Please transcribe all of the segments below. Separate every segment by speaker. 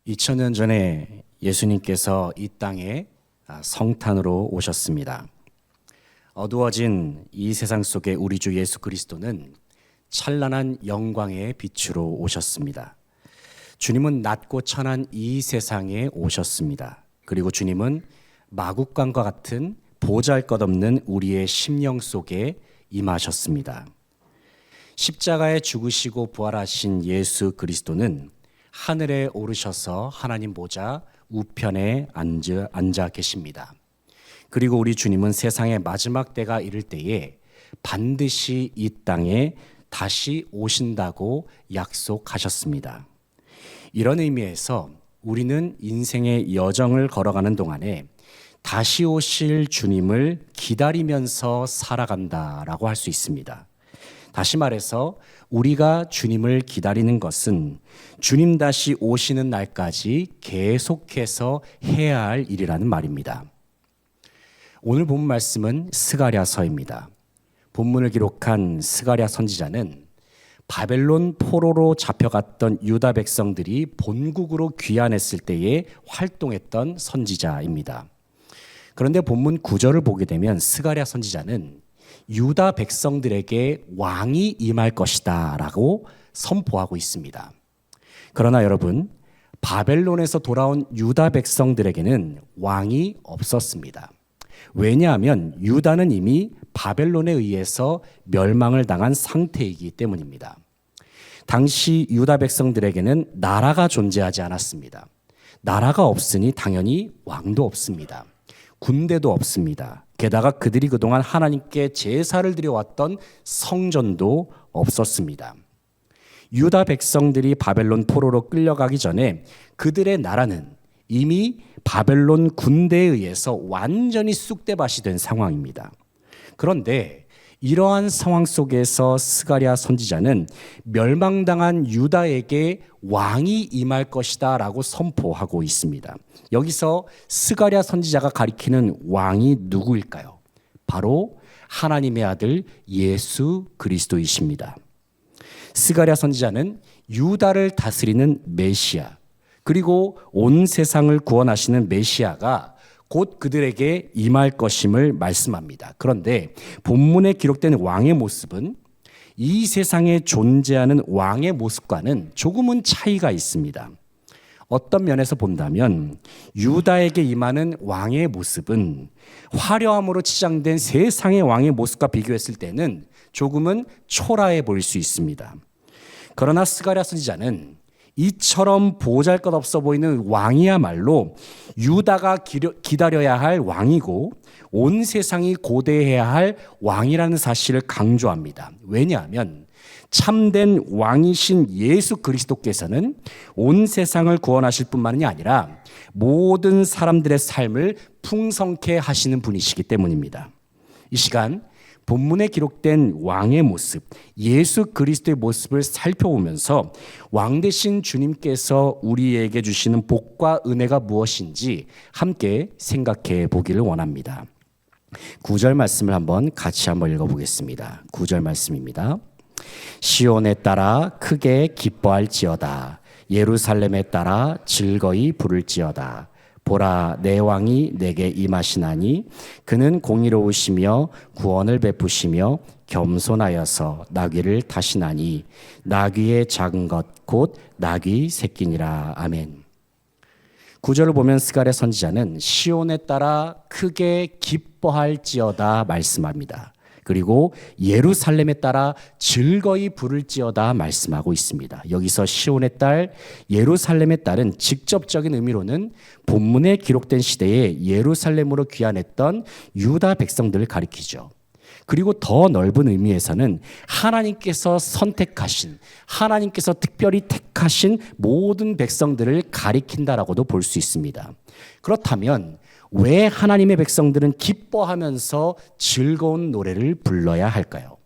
Speaker 1: 2000년 전에 예수님께서 이 땅에 성탄으로 오셨습니다. 어두워진 이 세상 속에 우리 주 예수 그리스도는 찬란한 영광의 빛으로 오셨습니다. 주님은 낮고 천한 이 세상에 오셨습니다. 그리고 주님은 마국간과 같은 보잘것없는 우리의 심령 속에 임하셨습니다. 십자가에 죽으시고 부활하신 예수 그리스도는 하늘에 오르셔서 하나님 보좌 우편에 앉아 계십니다. 그리고 우리 주님은 세상의 마지막 때가 이를 때에 반드시 이 땅에 다시 오신다고 약속하셨습니다. 이런 의미에서 우리는 인생의 여정을 걸어가는 동안에 다시 오실 주님을 기다리면서 살아간다라고 할 수 있습니다. 다시 말해서 우리가 주님을 기다리는 것은 주님 다시 오시는 날까지 계속해서 해야 할 일이라는 말입니다. 오늘 본 말씀은 스가랴서입니다. 본문을 기록한 스가랴 선지자는 바벨론 포로로 잡혀갔던 유다 백성들이 본국으로 귀환했을 때에 활동했던 선지자입니다. 그런데 본문 9절을 보게 되면 스가랴 선지자는 유다 백성들에게 왕이 임할 것이다 라고 선포하고 있습니다. 그러나 여러분, 바벨론에서 돌아온 유다 백성들에게는 왕이 없었습니다. 왜냐하면 유다는 이미 바벨론에 의해서 멸망을 당한 상태이기 때문입니다. 당시 유다 백성들에게는 나라가 존재하지 않았습니다. 나라가 없으니 당연히 왕도 없습니다. 군대도 없습니다. 게다가 그들이 그동안 하나님께 제사를 드려왔던 성전도 없었습니다. 유다 백성들이 바벨론 포로로 끌려가기 전에 그들의 나라는 이미 바벨론 군대에 의해서 완전히 쑥대밭이 된 상황입니다. 그런데 이러한 상황 속에서 스가랴 선지자는 멸망당한 유다에게 왕이 임할 것이다 라고 선포하고 있습니다. 여기서 스가랴 선지자가 가리키는 왕이 누구일까요? 바로 하나님의 아들 예수 그리스도이십니다. 스가랴 선지자는 유다를 다스리는 메시아, 그리고 온 세상을 구원하시는 메시아가 곧 그들에게 임할 것임을 말씀합니다. 그런데 본문에 기록된 왕의 모습은 이 세상에 존재하는 왕의 모습과는 조금은 차이가 있습니다. 어떤 면에서 본다면 유다에게 임하는 왕의 모습은 화려함으로 치장된 세상의 왕의 모습과 비교했을 때는 조금은 초라해 보일 수 있습니다. 그러나 스가랴 선지자는 이처럼 보잘것없어 보이는 왕이야말로 유다가 기다려야 할 왕이고 온 세상이 고대해야 할 왕이라는 사실을 강조합니다. 왜냐하면 참된 왕이신 예수 그리스도께서는 온 세상을 구원하실 뿐만이 아니라 모든 사람들의 삶을 풍성케 하시는 분이시기 때문입니다. 이 시간 본문에 기록된 왕의 모습, 예수 그리스도의 모습을 살펴보면서 왕 되신 주님께서 우리에게 주시는 복과 은혜가 무엇인지 함께 생각해 보기를 원합니다. 9절 말씀을 같이 한번 읽어보겠습니다. 9절 말씀입니다. 시온에 따라 크게 기뻐할지어다. 예루살렘에 따라 즐거이 부를지어다. 보라, 내 왕이 내게 임하시나니 그는 공의로우시며 구원을 베푸시며 겸손하여서 나귀를 타시나니 나귀의 작은 것 곧 나귀 새끼니라. 아멘. 9절을 보면 스가랴 선지자는 시온에 따라 크게 기뻐할지어다 말씀합니다. 그리고 예루살렘에 따라 즐거이 부를지어다 말씀하고 있습니다. 여기서 시온의 딸, 예루살렘의 딸은 직접적인 의미로는 본문에 기록된 시대에 예루살렘으로 귀환했던 유다 백성들을 가리키죠. 그리고 더 넓은 의미에서는 하나님께서 선택하신, 하나님께서 특별히 택하신 모든 백성들을 가리킨다라고도 볼 수 있습니다. 그렇다면 왜 하나님의 백성들은 기뻐하면서 즐거운 노래를 불러야 할까요?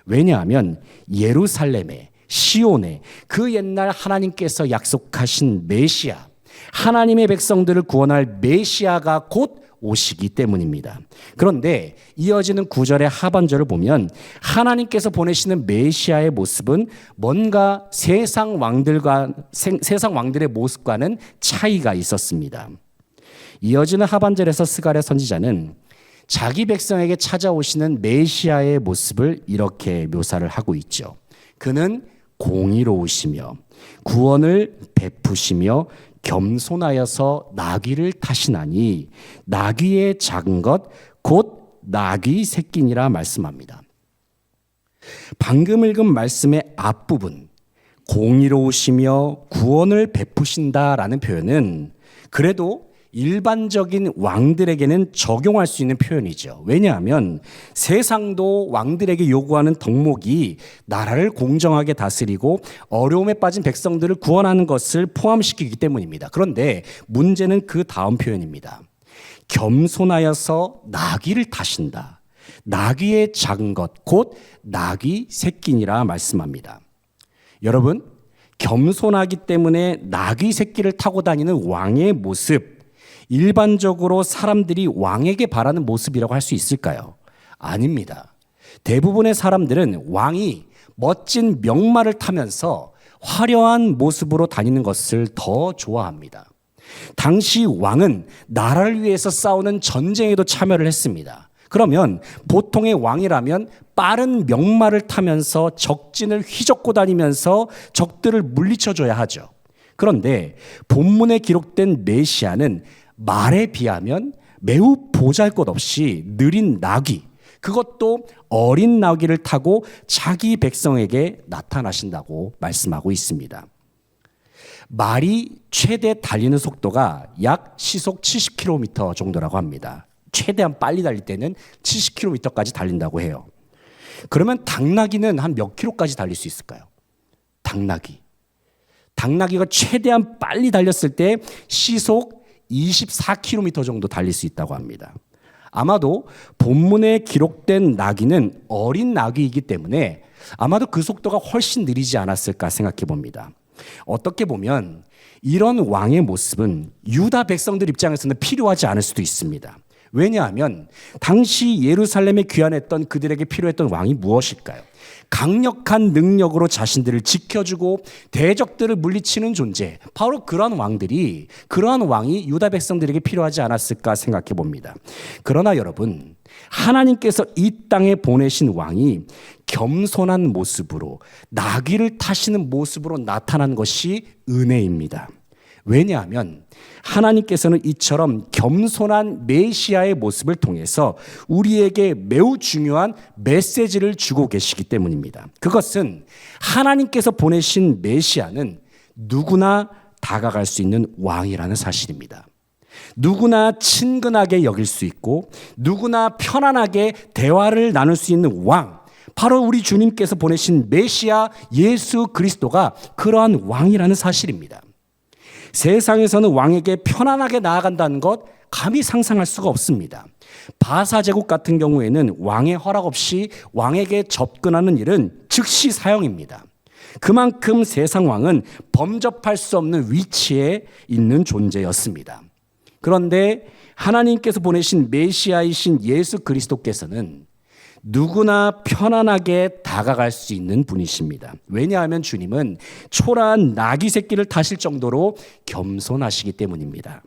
Speaker 1: 왜냐하면 예루살렘에, 시온에 그 옛날 하나님께서 약속하신 메시아, 하나님의 백성들을 구원할 메시아가 곧 오시기 때문입니다. 그런데 이어지는 9절의 하반절을 보면 하나님께서 보내시는 메시아의 모습은 뭔가 세상 왕들의 모습과는 차이가 있었습니다. 이어지는 하반절에서 스가랴 선지자는 자기 백성에게 찾아오시는 메시아의 모습을 이렇게 묘사를 하고 있죠. 그는 공의로우시며 구원을 베푸시며 겸손하여서 나귀를 타시나니 나귀의 작은 것 곧 나귀 새끼니라 말씀합니다. 방금 읽은 말씀의 앞부분 공의로우시며 구원을 베푸신다라는 표현은 그래도 일반적인 왕들에게는 적용할 수 있는 표현이죠. 왜냐하면 세상도 왕들에게 요구하는 덕목이 나라를 공정하게 다스리고 어려움에 빠진 백성들을 구원하는 것을 포함시키기 때문입니다. 그런데 문제는 그 다음 표현입니다. 겸손하여서 나귀를 타신다. 나귀의 작은 것 곧 나귀 새끼니라 말씀합니다. 여러분, 겸손하기 때문에 나귀 새끼를 타고 다니는 왕의 모습, 일반적으로 사람들이 왕에게 바라는 모습이라고 할 수 있을까요? 아닙니다. 대부분의 사람들은 왕이 멋진 명마를 타면서 화려한 모습으로 다니는 것을 더 좋아합니다. 당시 왕은 나라를 위해서 싸우는 전쟁에도 참여를 했습니다. 그러면 보통의 왕이라면 빠른 명마를 타면서 적진을 휘젓고 다니면서 적들을 물리쳐줘야 하죠. 그런데 본문에 기록된 메시아는 말에 비하면 매우 보잘것없이 느린 나귀, 그것도 어린 나귀를 타고 자기 백성에게 나타나신다고 말씀하고 있습니다. 말이 최대 달리는 속도가 약 시속 70km 정도라고 합니다. 최대한 빨리 달릴 때는 70km까지 달린다고 해요. 그러면 당나귀는 한 몇 킬로까지 달릴 수 있을까요? 당나귀가 최대한 빨리 달렸을 때 시속 24km 정도 달릴 수 있다고 합니다. 아마도 본문에 기록된 나귀는 어린 나귀이기 때문에 아마도 그 속도가 훨씬 느리지 않았을까 생각해 봅니다. 어떻게 보면 이런 왕의 모습은 유다 백성들 입장에서는 필요하지 않을 수도 있습니다. 왜냐하면 당시 예루살렘에 귀환했던 그들에게 필요했던 왕이 무엇일까요? 강력한 능력으로 자신들을 지켜주고 대적들을 물리치는 존재, 바로 그러한 왕이 유다 백성들에게 필요하지 않았을까 생각해 봅니다. 그러나 여러분, 하나님께서 이 땅에 보내신 왕이 겸손한 모습으로 나귀를 타시는 모습으로 나타난 것이 은혜입니다. 왜냐하면 하나님께서는 이처럼 겸손한 메시아의 모습을 통해서 우리에게 매우 중요한 메시지를 주고 계시기 때문입니다. 그것은 하나님께서 보내신 메시아는 누구나 다가갈 수 있는 왕이라는 사실입니다. 누구나 친근하게 여길 수 있고 누구나 편안하게 대화를 나눌 수 있는 왕, 바로 우리 주님께서 보내신 메시아 예수 그리스도가 그러한 왕이라는 사실입니다. 세상에서는 왕에게 편안하게 나아간다는 것 감히 상상할 수가 없습니다. 바사 제국 같은 경우에는 왕의 허락 없이 왕에게 접근하는 일은 즉시 사형입니다. 그만큼 세상 왕은 범접할 수 없는 위치에 있는 존재였습니다. 그런데 하나님께서 보내신 메시아이신 예수 그리스도께서는 누구나 편안하게 다가갈 수 있는 분이십니다. 왜냐하면 주님은 초라한 나귀 새끼를 타실 정도로 겸손하시기 때문입니다.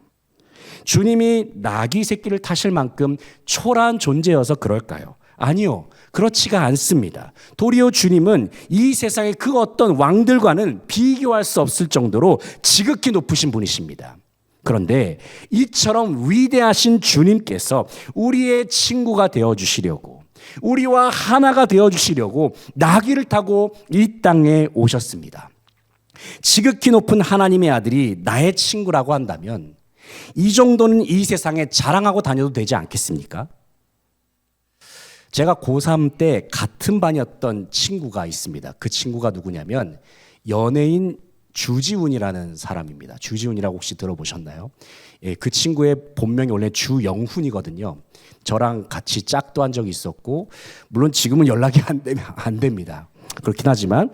Speaker 1: 주님이 나귀 새끼를 타실 만큼 초라한 존재여서 그럴까요? 아니요, 그렇지가 않습니다. 도리어 주님은 이 세상의 그 어떤 왕들과는 비교할 수 없을 정도로 지극히 높으신 분이십니다. 그런데 이처럼 위대하신 주님께서 우리의 친구가 되어주시려고, 우리와 하나가 되어주시려고 나귀를 타고 이 땅에 오셨습니다. 지극히 높은 하나님의 아들이 나의 친구라고 한다면 이 정도는 이 세상에 자랑하고 다녀도 되지 않겠습니까? 제가 고3 때 같은 반이었던 친구가 있습니다. 그 친구가 누구냐면 연예인 주지훈이라는 사람입니다. 주지훈이라고 혹시 들어보셨나요? 예, 그 친구의 본명이 원래 주영훈이거든요. 저랑 같이 짝도 한 적이 있었고, 물론 지금은 연락이 안 됩니다. 그렇긴 하지만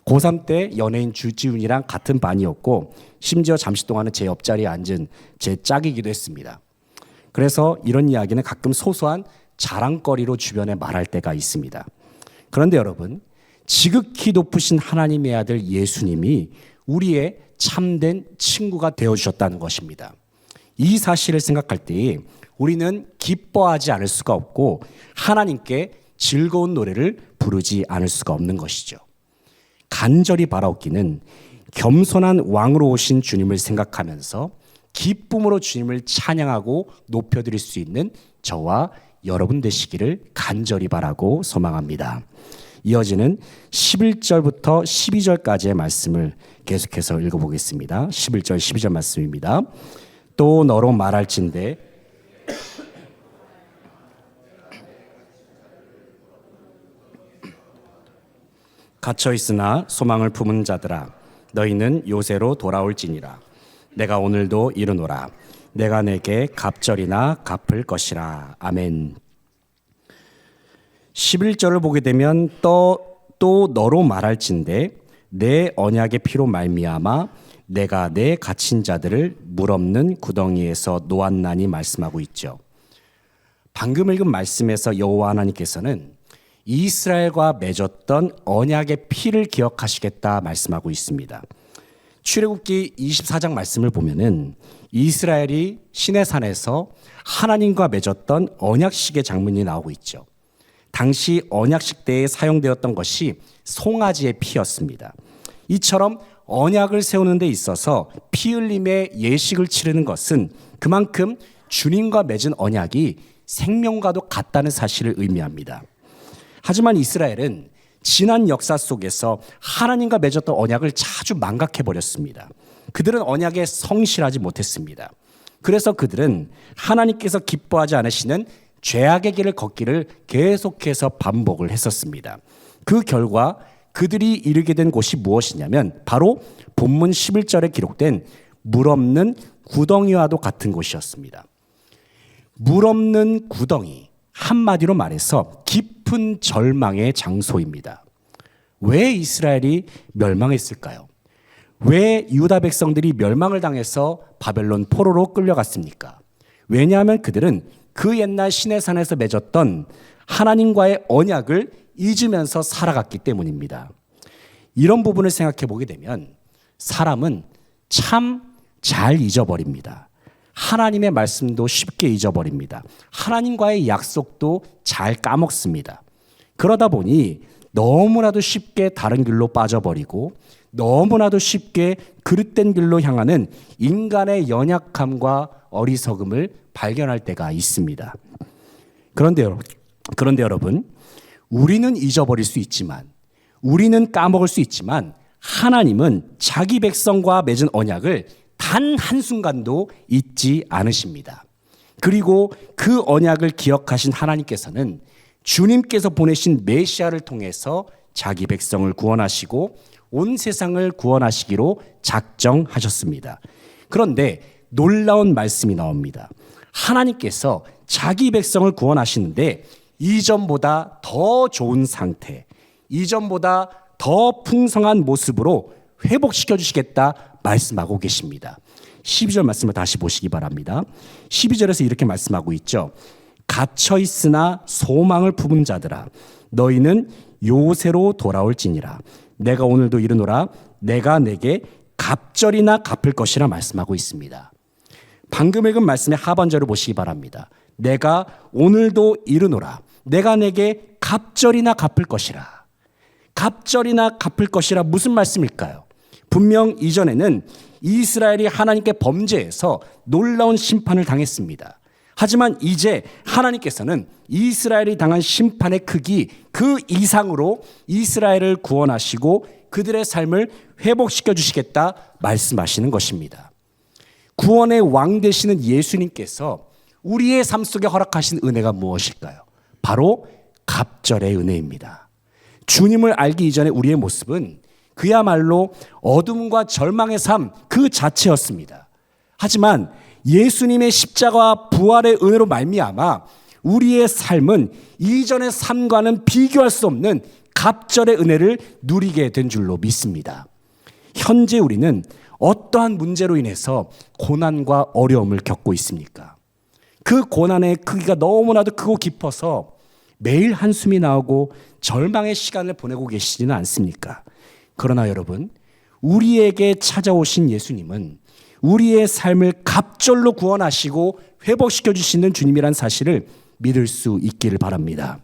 Speaker 1: 고3 때 연예인 주지훈이랑 같은 반이었고, 심지어 잠시 동안은 제 옆자리에 앉은 제 짝이기도 했습니다. 그래서 이런 이야기는 가끔 소소한 자랑거리로 주변에 말할 때가 있습니다. 그런데 여러분, 지극히 높으신 하나님의 아들 예수님이 우리의 참된 친구가 되어주셨다는 것입니다. 이 사실을 생각할 때 우리는 기뻐하지 않을 수가 없고 하나님께 즐거운 노래를 부르지 않을 수가 없는 것이죠. 간절히 바라옵기는 겸손한 왕으로 오신 주님을 생각하면서 기쁨으로 주님을 찬양하고 높여드릴 수 있는 저와 여러분 되시기를 간절히 바라고 소망합니다. 이어지는 11절부터 12절까지의 말씀을 계속해서 읽어보겠습니다. 11절 12절 말씀입니다. 또 너로 말할진대 갇혀 있으나 소망을 품은 자들아 너희는 요새로 돌아올지니라. 내가 오늘도 이르노라. 내가 내게 갑절이나 갚을 것이라. 아멘. 11절을 보게 되면 또 너로 말할진대 내 언약의 피로 말미암아 내가 내 갇힌 자들을 물 없는 구덩이에서 놓았나니 말씀하고 있죠. 방금 읽은 말씀에서 여호와 하나님께서는 이스라엘과 맺었던 언약의 피를 기억하시겠다 말씀하고 있습니다. 출애굽기 24장 말씀을 보면은 이스라엘이 시내산에서 하나님과 맺었던 언약식의 장면이 나오고 있죠. 당시 언약식 때에 사용되었던 것이 송아지의 피였습니다. 이처럼 언약을 세우는 데 있어서 피 흘림의 예식을 치르는 것은 그만큼 주님과 맺은 언약이 생명과도 같다는 사실을 의미합니다. 하지만 이스라엘은 지난 역사 속에서 하나님과 맺었던 언약을 자주 망각해버렸습니다. 그들은 언약에 성실하지 못했습니다. 그래서 그들은 하나님께서 기뻐하지 않으시는 죄악의 길을 걷기를 계속해서 반복을 했었습니다. 그 결과 그들이 이르게 된 곳이 무엇이냐면 바로 본문 11절에 기록된 물 없는 구덩이와도 같은 곳이었습니다. 물 없는 구덩이, 한마디로 말해서 깊은 절망의 장소입니다. 왜 이스라엘이 멸망했을까요? 왜 유다 백성들이 멸망을 당해서 바벨론 포로로 끌려갔습니까? 왜냐하면 그들은 그 옛날 시내산에서 맺었던 하나님과의 언약을 잊으면서 살아갔기 때문입니다. 이런 부분을 생각해 보게 되면 사람은 참 잘 잊어버립니다. 하나님의 말씀도 쉽게 잊어버립니다. 하나님과의 약속도 잘 까먹습니다. 그러다 보니 너무나도 쉽게 다른 길로 빠져버리고 너무나도 쉽게 그릇된 길로 향하는 인간의 연약함과 어리석음을 발견할 때가 있습니다. 그런데 여러분, 우리는 잊어버릴 수 있지만, 우리는 까먹을 수 있지만 하나님은 자기 백성과 맺은 언약을 단 한순간도 잊지 않으십니다. 그리고 그 언약을 기억하신 하나님께서는 주님께서 보내신 메시아를 통해서 자기 백성을 구원하시고 온 세상을 구원하시기로 작정하셨습니다. 그런데 놀라운 말씀이 나옵니다. 하나님께서 자기 백성을 구원하시는데 이전보다 더 좋은 상태, 이전보다 더 풍성한 모습으로 회복시켜 주시겠다 말씀하고 계십니다. 12절 말씀을 다시 보시기 바랍니다. 12절에서 이렇게 말씀하고 있죠. 갇혀 있으나 소망을 품은 자들아 너희는 요새로 돌아올지니라. 내가 오늘도 이르노라. 내가 내게 갑절이나 갚을 것이라 말씀하고 있습니다. 방금 읽은 말씀의 하반절을 보시기 바랍니다. 내가 오늘도 이르노라. 내가 내게 갑절이나 갚을 것이라. 갑절이나 갚을 것이라 무슨 말씀일까요? 분명 이전에는 이스라엘이 하나님께 범죄해서 놀라운 심판을 당했습니다. 하지만 이제 하나님께서는 이스라엘이 당한 심판의 크기 그 이상으로 이스라엘을 구원하시고 그들의 삶을 회복시켜 주시겠다 말씀하시는 것입니다. 구원의 왕 되시는 예수님께서 우리의 삶 속에 허락하신 은혜가 무엇일까요? 바로 갑절의 은혜입니다. 주님을 알기 이전에 우리의 모습은 그야말로 어둠과 절망의 삶 그 자체였습니다. 하지만 예수님의 십자가와 부활의 은혜로 말미암아 우리의 삶은 이전의 삶과는 비교할 수 없는 갑절의 은혜를 누리게 된 줄로 믿습니다. 현재 우리는 어떠한 문제로 인해서 고난과 어려움을 겪고 있습니까? 그 고난의 크기가 너무나도 크고 깊어서 매일 한숨이 나오고 절망의 시간을 보내고 계시지는 않습니까? 그러나 여러분, 우리에게 찾아오신 예수님은 우리의 삶을 갑절로 구원하시고 회복시켜 주시는 주님이란 사실을 믿을 수 있기를 바랍니다.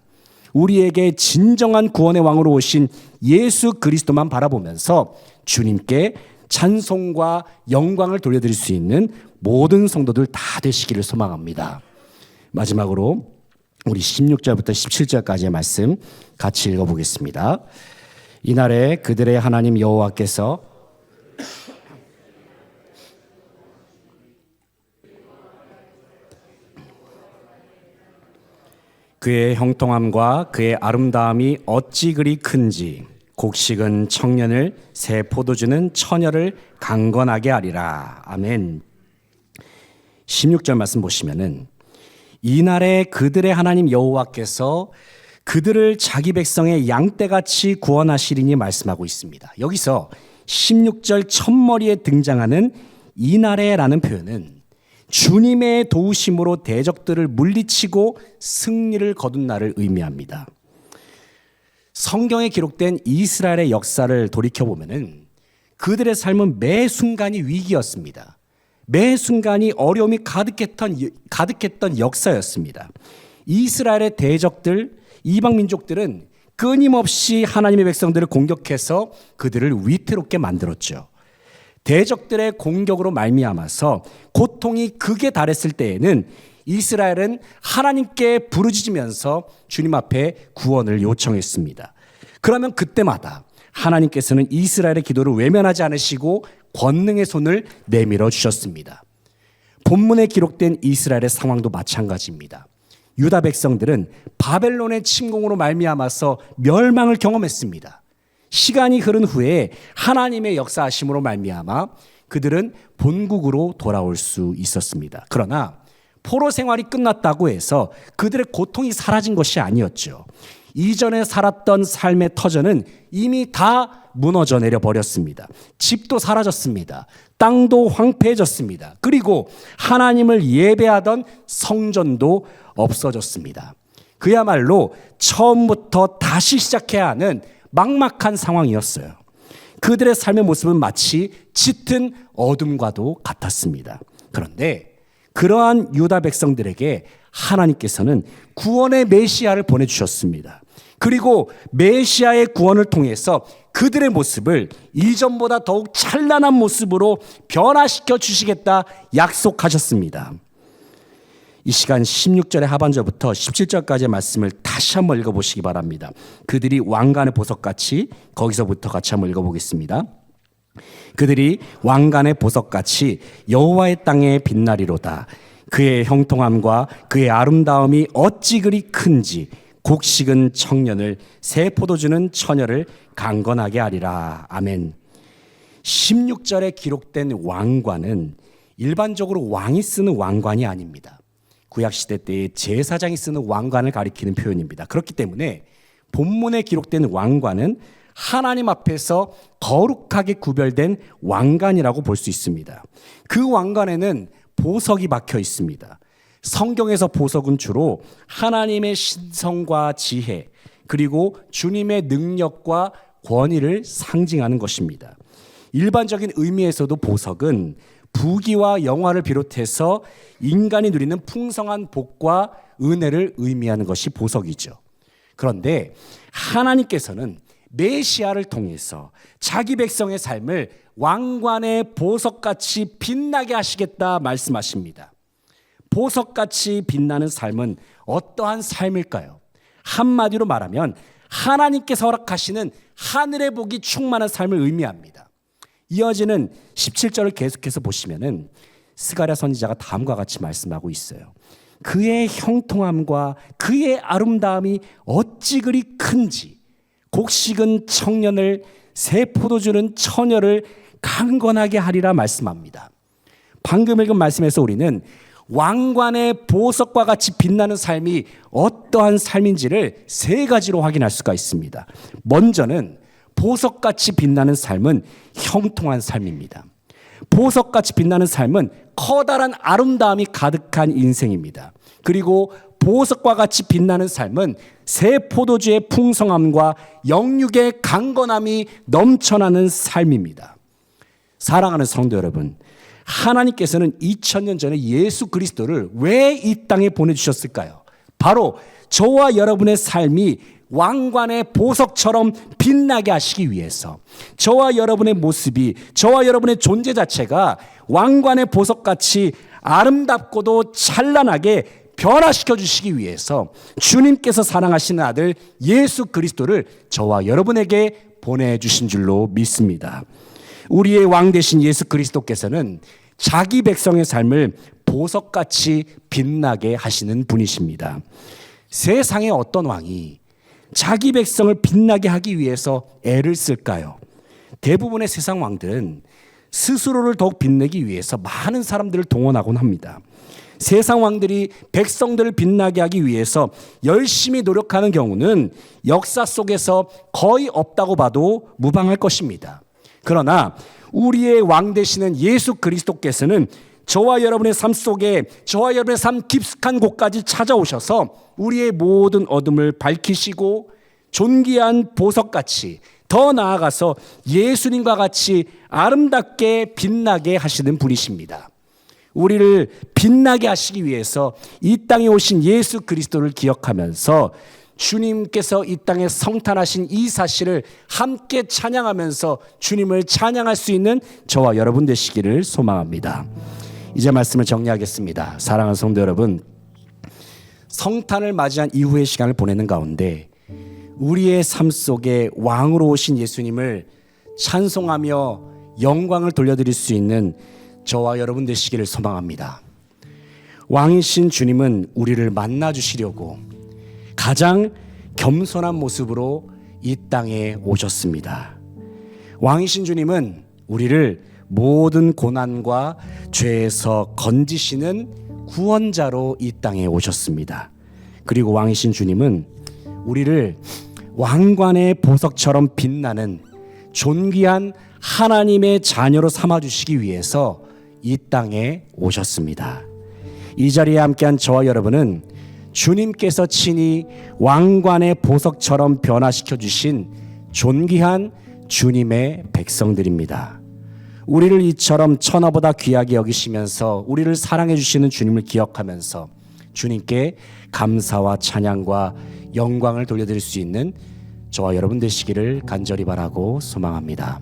Speaker 1: 우리에게 진정한 구원의 왕으로 오신 예수 그리스도만 바라보면서 주님께 찬송과 영광을 돌려드릴 수 있는 모든 성도들 다 되시기를 소망합니다. 마지막으로 우리 16절부터 17절까지의 말씀 같이 읽어보겠습니다. 이날에 그들의 하나님 여호와께서 그의 형통함과 그의 아름다움이 어찌 그리 큰지 곡식은 청년을 새 포도주는 처녀를 강건하게 하리라. 아멘. 16절 말씀 보시면은 이날에 그들의 하나님 여호와께서 그들을 자기 백성의 양떼같이 구원하시리니 말씀하고 있습니다. 여기서 16절 첫머리에 등장하는 이날에라는 표현은 주님의 도우심으로 대적들을 물리치고 승리를 거둔 날을 의미합니다. 성경에 기록된 이스라엘의 역사를 돌이켜보면은 그들의 삶은 매 순간이 위기였습니다. 매 순간이 어려움이 가득했던 역사였습니다. 이스라엘의 대적들, 이방 민족들은 끊임없이 하나님의 백성들을 공격해서 그들을 위태롭게 만들었죠. 대적들의 공격으로 말미암아서 고통이 극에 달했을 때에는 이스라엘은 하나님께 부르짖으면서 주님 앞에 구원을 요청했습니다. 그러면 그때마다 하나님께서는 이스라엘의 기도를 외면하지 않으시고 권능의 손을 내밀어 주셨습니다. 본문에 기록된 이스라엘의 상황도 마찬가지입니다. 유다 백성들은 바벨론의 침공으로 말미암아서 멸망을 경험했습니다. 시간이 흐른 후에 하나님의 역사하심으로 말미암아 그들은 본국으로 돌아올 수 있었습니다. 그러나 포로 생활이 끝났다고 해서 그들의 고통이 사라진 것이 아니었죠. 이전에 살았던 삶의 터전은 이미 다 무너져 내려 버렸습니다. 집도 사라졌습니다. 땅도 황폐해졌습니다. 그리고 하나님을 예배하던 성전도 없어졌습니다. 그야말로 처음부터 다시 시작해야 하는 막막한 상황이었어요. 그들의 삶의 모습은 마치 짙은 어둠과도 같았습니다. 그런데 그러한 유다 백성들에게 하나님께서는 구원의 메시아를 보내주셨습니다. 그리고 메시아의 구원을 통해서 그들의 모습을 이전보다 더욱 찬란한 모습으로 변화시켜 주시겠다 약속하셨습니다. 이 시간 16절의 하반절부터 17절까지의 말씀을 다시 한번 읽어보시기 바랍니다. 그들이 왕관의 보석같이, 거기서부터 같이 한번 읽어보겠습니다. 그들이 왕관의 보석같이 여호와의 땅에 빛나리로다. 그의 형통함과 그의 아름다움이 어찌 그리 큰지 곡식은 청년을 새 포도주는 처녀를 강건하게 하리라. 아멘. 16절에 기록된 왕관은 일반적으로 왕이 쓰는 왕관이 아닙니다. 구약시대 때의 제사장이 쓰는 왕관을 가리키는 표현입니다. 그렇기 때문에 본문에 기록된 왕관은 하나님 앞에서 거룩하게 구별된 왕관이라고 볼 수 있습니다. 그 왕관에는 보석이 박혀 있습니다. 성경에서 보석은 주로 하나님의 신성과 지혜, 그리고 주님의 능력과 권위를 상징하는 것입니다. 일반적인 의미에서도 보석은 부귀와 영화를 비롯해서 인간이 누리는 풍성한 복과 은혜를 의미하는 것이 보석이죠. 그런데 하나님께서는 메시아를 통해서 자기 백성의 삶을 왕관의 보석같이 빛나게 하시겠다 말씀하십니다. 보석같이 빛나는 삶은 어떠한 삶일까요? 한마디로 말하면 하나님께서 허락하시는 하늘의 복이 충만한 삶을 의미합니다. 이어지는 17절을 계속해서 보시면은 스가랴 선지자가 다음과 같이 말씀하고 있어요. 그의 형통함과 그의 아름다움이 어찌 그리 큰지 곡식은 청년을 새 포도주는 처녀를 강건하게 하리라 말씀합니다. 방금 읽은 말씀에서 우리는 왕관의 보석과 같이 빛나는 삶이 어떠한 삶인지를 세 가지로 확인할 수가 있습니다. 먼저는 보석같이 빛나는 삶은 형통한 삶입니다. 보석같이 빛나는 삶은 커다란 아름다움이 가득한 인생입니다. 그리고 보석과 같이 빛나는 삶은 새 포도주의 풍성함과 영육의 강건함이 넘쳐나는 삶입니다. 사랑하는 성도 여러분, 하나님께서는 2000년 전에 예수 그리스도를 왜 이 땅에 보내주셨을까요? 바로 저와 여러분의 삶이 왕관의 보석처럼 빛나게 하시기 위해서, 저와 여러분의 모습이, 저와 여러분의 존재 자체가 왕관의 보석같이 아름답고도 찬란하게 변화시켜 주시기 위해서 주님께서 사랑하시는 아들 예수 그리스도를 저와 여러분에게 보내주신 줄로 믿습니다. 우리의 왕 되신 예수 그리스도께서는 자기 백성의 삶을 보석같이 빛나게 하시는 분이십니다. 세상에 어떤 왕이 자기 백성을 빛나게 하기 위해서 애를 쓸까요? 대부분의 세상 왕들은 스스로를 더욱 빛내기 위해서 많은 사람들을 동원하곤 합니다. 세상 왕들이 백성들을 빛나게 하기 위해서 열심히 노력하는 경우는 역사 속에서 거의 없다고 봐도 무방할 것입니다. 그러나 우리의 왕 되시는 예수 그리스도께서는 저와 여러분의 삶 속에, 저와 여러분의 삶 깊숙한 곳까지 찾아오셔서 우리의 모든 어둠을 밝히시고 존귀한 보석같이, 더 나아가서 예수님과 같이 아름답게 빛나게 하시는 분이십니다. 우리를 빛나게 하시기 위해서 이 땅에 오신 예수 그리스도를 기억하면서 주님께서 이 땅에 성탄하신 이 사실을 함께 찬양하면서 주님을 찬양할 수 있는 저와 여러분 되시기를 소망합니다. 이제 말씀을 정리하겠습니다. 사랑하는 성도 여러분, 성탄을 맞이한 이후의 시간을 보내는 가운데 우리의 삶 속에 왕으로 오신 예수님을 찬송하며 영광을 돌려드릴 수 있는 저와 여러분 되시기를 소망합니다. 왕이신 주님은 우리를 만나주시려고 가장 겸손한 모습으로 이 땅에 오셨습니다. 왕이신 주님은 우리를 모든 고난과 죄에서 건지시는 구원자로 이 땅에 오셨습니다. 그리고 왕이신 주님은 우리를 왕관의 보석처럼 빛나는 존귀한 하나님의 자녀로 삼아주시기 위해서 이 땅에 오셨습니다. 이 자리에 함께한 저와 여러분은 주님께서 친히 왕관의 보석처럼 변화시켜 주신 존귀한 주님의 백성들입니다. 우리를 이처럼 천하보다 귀하게 여기시면서 우리를 사랑해 주시는 주님을 기억하면서 주님께 감사와 찬양과 영광을 돌려드릴 수 있는 저와 여러분 되시기를 간절히 바라고 소망합니다.